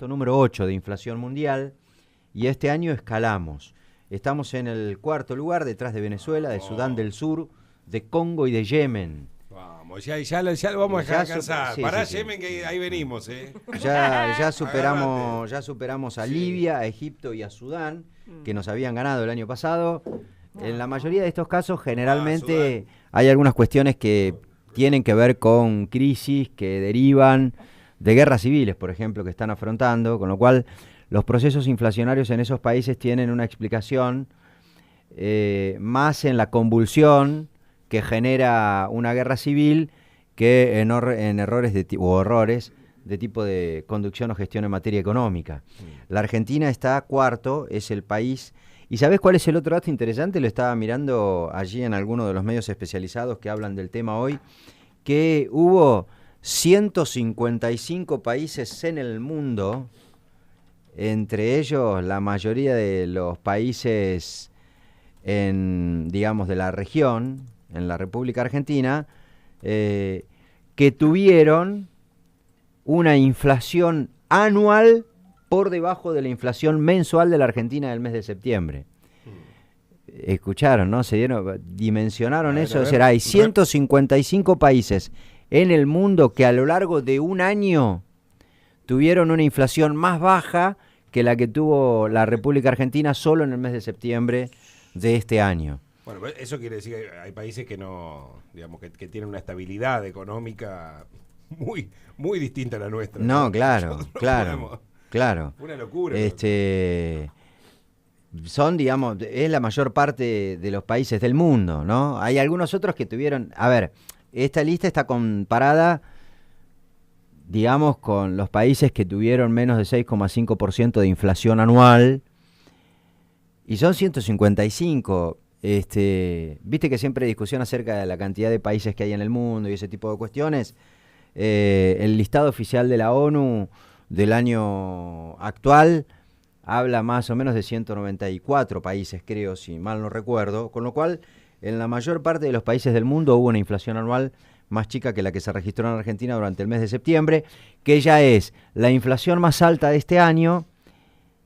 puesto número 8 de inflación mundial y este año escalamos. Estamos en el cuarto lugar detrás de Venezuela, de Sudán del Sur, de Congo y de Yemen. Vamos, ya lo vamos a dejar alcanzar. Sí, Pará, sí, Yemen, que ahí venimos, Ya superamos a Libia, a Egipto y a Sudán, que nos habían ganado el año pasado. En la mayoría de estos casos, generalmente hay algunas cuestiones que tienen que ver con crisis que derivan de guerras civiles, por ejemplo, que están afrontando, con lo cual los procesos inflacionarios en esos países tienen una explicación más en la convulsión que genera una guerra civil que en errores de tipo de conducción o gestión en materia económica. La Argentina está cuarto, es el país. ¿Y sabés cuál es el otro dato interesante? Lo estaba mirando allí en alguno de los medios especializados que hablan del tema hoy, que hubo 155 países en el mundo, entre ellos la mayoría de los países digamos, de la región, en la República Argentina, que tuvieron una inflación anual por debajo de la inflación mensual de la Argentina del mes de septiembre. Escucharon, ¿no? Dimensionaron eso. O sea, hay 155 países en el mundo que a lo largo de un año tuvieron una inflación más baja que la que tuvo la República Argentina solo en el mes de septiembre de este año. Bueno, eso quiere decir que hay países que no, digamos, que tienen una estabilidad económica muy, muy distinta a la nuestra. No, claro. Una locura. Son, digamos, es la mayor parte de los países del mundo, ¿no? Hay algunos otros que tuvieron... A ver, esta lista está comparada, digamos, con los países que tuvieron menos de 6,5% de inflación anual, y son 155. Viste que siempre hay discusión acerca de la cantidad de países que hay en el mundo y ese tipo de cuestiones. El listado oficial de la ONU del año actual habla más o menos de 194 países, creo, si mal no recuerdo, con lo cual en la mayor parte de los países del mundo hubo una inflación anual más chica que la que se registró en Argentina durante el mes de septiembre, que ya es la inflación más alta de este año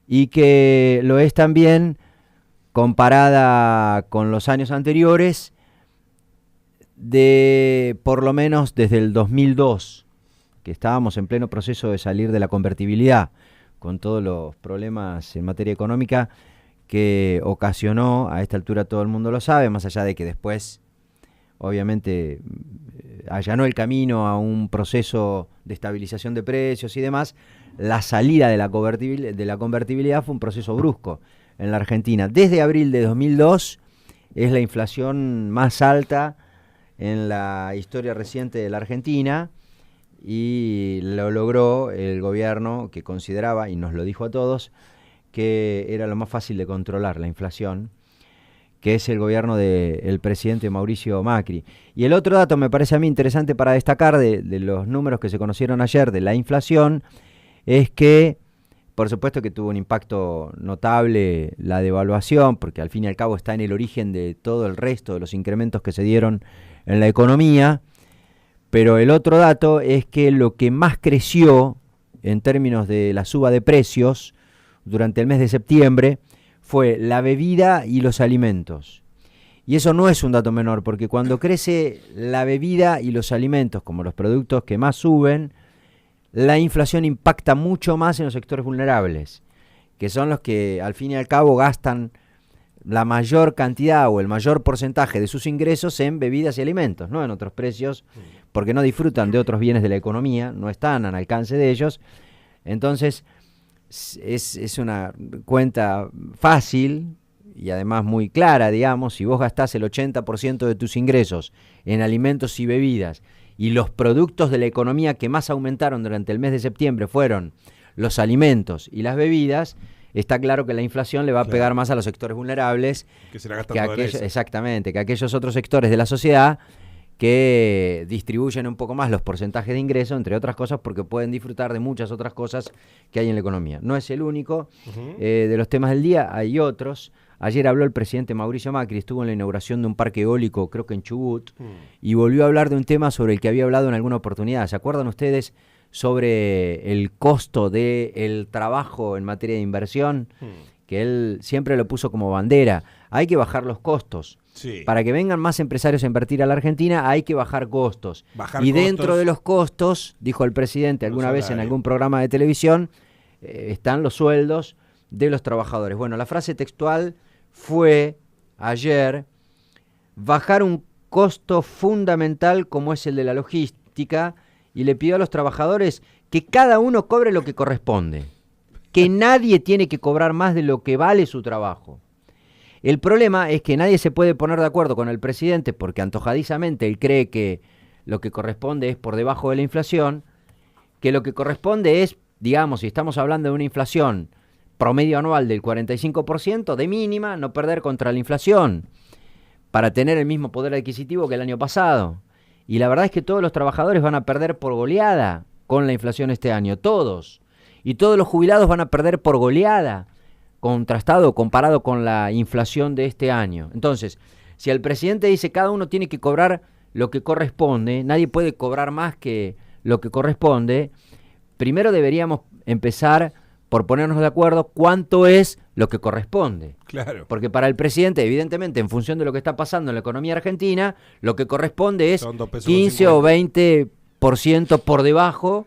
y que lo es también comparada con los años anteriores de por lo menos desde el 2002, que estábamos en pleno proceso de salir de la convertibilidad, con todos los problemas en materia económica que ocasionó. A esta altura todo el mundo lo sabe, más allá de que después, obviamente, allanó el camino a un proceso de estabilización de precios y demás. La salida de la convertibilidad fue un proceso brusco en la Argentina. Desde abril de 2002 es la inflación más alta en la historia reciente de la Argentina, y lo logró el gobierno que consideraba, y nos lo dijo a todos, que era lo más fácil de controlar la inflación, que es el gobierno del presidente Mauricio Macri. Y el otro dato me parece a mí interesante para destacar de los números que se conocieron ayer de la inflación, es que, por supuesto que tuvo un impacto notable la devaluación, porque al fin y al cabo está en el origen de todo el resto de los incrementos que se dieron en la economía. Pero el otro dato es que lo que más creció en términos de la suba de precios durante el mes de septiembre fue la bebida y los alimentos. Y eso no es un dato menor, porque cuando crece la bebida y los alimentos como los productos que más suben, la inflación impacta mucho más en los sectores vulnerables, que son los que al fin y al cabo gastan la mayor cantidad o el mayor porcentaje de sus ingresos en bebidas y alimentos, no en otros precios, porque no disfrutan de otros bienes de la economía, no están al alcance de ellos. Entonces es una cuenta fácil y además muy clara, digamos. Si vos gastás el 80% de tus ingresos en alimentos y bebidas, y los productos de la economía que más aumentaron durante el mes de septiembre fueron los alimentos y las bebidas, está claro que la inflación le va a pegar más a los sectores vulnerables exactamente, que aquellos otros sectores de la sociedad que distribuyen un poco más los porcentajes de ingreso, entre otras cosas, porque pueden disfrutar de muchas otras cosas que hay en la economía. No es el único de los temas del día, hay otros. Ayer habló el presidente Mauricio Macri, estuvo en la inauguración de un parque eólico, creo que en Chubut, y volvió a hablar de un tema sobre el que había hablado en alguna oportunidad. ¿Se acuerdan ustedes sobre el costo del trabajo en materia de inversión, que él siempre lo puso como bandera. Hay que bajar los costos. Sí. Para que vengan más empresarios a invertir a la Argentina hay que bajar costos. Dentro de los costos, dijo el presidente alguna vez en algún programa de televisión, están los sueldos de los trabajadores. Bueno, la frase textual fue ayer: bajar un costo fundamental como es el de la logística, y le pidió a los trabajadores que cada uno cobre lo que corresponde, que nadie tiene que cobrar más de lo que vale su trabajo. El problema es que nadie se puede poner de acuerdo con el presidente porque antojadizamente él cree que lo que corresponde es por debajo de la inflación, que lo que corresponde es, digamos, si estamos hablando de una inflación promedio anual del 45%, de mínima, no perder contra la inflación para tener el mismo poder adquisitivo que el año pasado. Y la verdad es que todos los trabajadores van a perder por goleada con la inflación este año, todos. Y todos los jubilados van a perder por goleada, contrastado, comparado con la inflación de este año. Entonces, si el presidente dice cada uno tiene que cobrar lo que corresponde, nadie puede cobrar más que lo que corresponde, primero deberíamos empezar por ponernos de acuerdo cuánto es lo que corresponde. Claro. Porque para el presidente, evidentemente, en función de lo que está pasando en la economía argentina, lo que corresponde es 15 o 20% por debajo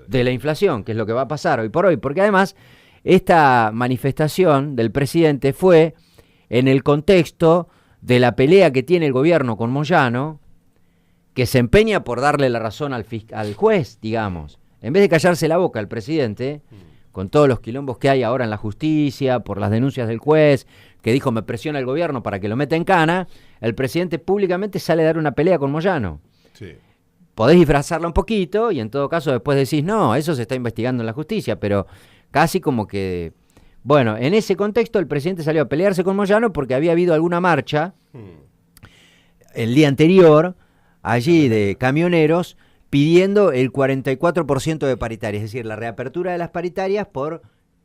de la inflación, que es lo que va a pasar hoy por hoy. Porque además, esta manifestación del presidente fue en el contexto de la pelea que tiene el gobierno con Moyano, que se empeña por darle la razón al juez, digamos. En vez de callarse la boca el presidente, con todos los quilombos que hay ahora en la justicia, por las denuncias del juez, que dijo me presiona el gobierno para que lo meta en cana, el presidente públicamente sale a dar una pelea con Moyano. Sí. Podés disfrazarla un poquito y en todo caso después decís, no, eso se está investigando en la justicia, pero casi como que... Bueno, en ese contexto el presidente salió a pelearse con Moyano porque había habido alguna marcha el día anterior, allí de camioneros, pidiendo el 44% de paritarias, es decir, la reapertura de las paritarias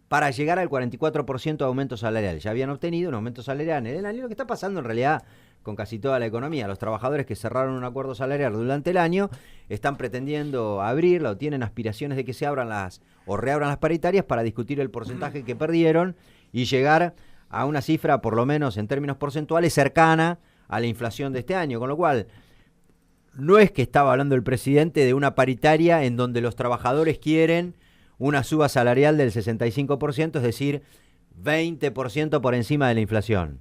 para llegar al 44% de aumento salarial. Ya habían obtenido un aumento salarial en el año, lo que está pasando en realidad con casi toda la economía. Los trabajadores que cerraron un acuerdo salarial durante el año están pretendiendo abrirla o tienen aspiraciones de que se abran o reabran las paritarias para discutir el porcentaje que perdieron y llegar a una cifra, por lo menos en términos porcentuales, cercana a la inflación de este año. Con lo cual, no es que estaba hablando el presidente de una paritaria en donde los trabajadores quieren una suba salarial del 65%, es decir, 20% por encima de la inflación.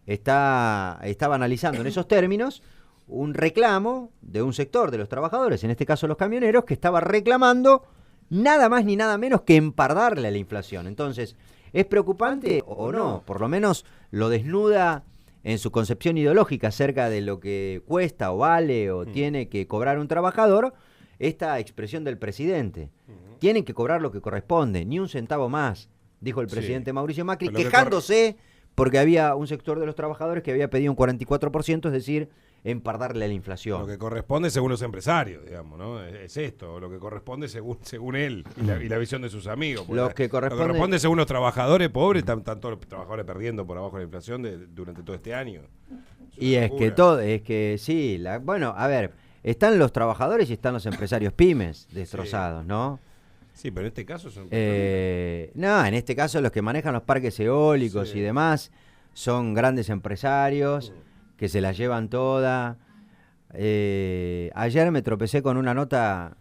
Estaba analizando en esos términos un reclamo de un sector de los trabajadores, en este caso los camioneros, que estaba reclamando nada más ni nada menos que empardarle a la inflación. Entonces, ¿es preocupante o no? Por lo menos lo desnuda en su concepción ideológica acerca de lo que cuesta o vale o tiene que cobrar un trabajador, esta expresión del presidente. Tienen que cobrar lo que corresponde, ni un centavo más, dijo el presidente Mauricio Macri, quejándose porque había un sector de los trabajadores que había pedido un 44%, es decir, empardarle a la inflación. Lo que corresponde según los empresarios, digamos, ¿no? Es esto, lo que corresponde según él y la visión de sus amigos. Lo que corresponde según los trabajadores pobres, están todos los trabajadores perdiendo por abajo de la inflación durante todo este año. Y es que sí, bueno, a ver, están los trabajadores y están los empresarios pymes destrozados, ¿no? Sí, pero en este caso son... No, en este caso los que manejan los parques eólicos y demás son grandes empresarios que se la llevan toda. Ayer me tropecé con una nota,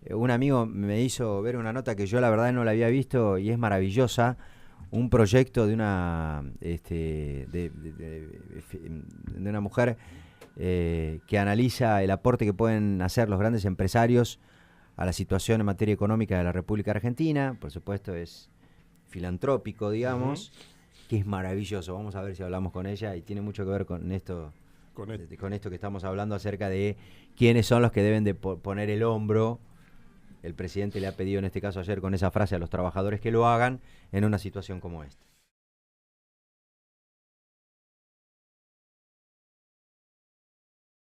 un amigo me hizo ver una nota que yo la verdad no la había visto y es maravillosa, un proyecto de una de una mujer que analiza el aporte que pueden hacer los grandes empresarios a la situación en materia económica de la República Argentina. Por supuesto es filantrópico, digamos, que es maravilloso. Vamos a ver si hablamos con ella y tiene mucho que ver con esto, con esto que estamos hablando acerca de quiénes son los que deben de poner el hombro. El presidente le ha pedido en este caso ayer con esa frase a los trabajadores que lo hagan en una situación como esta.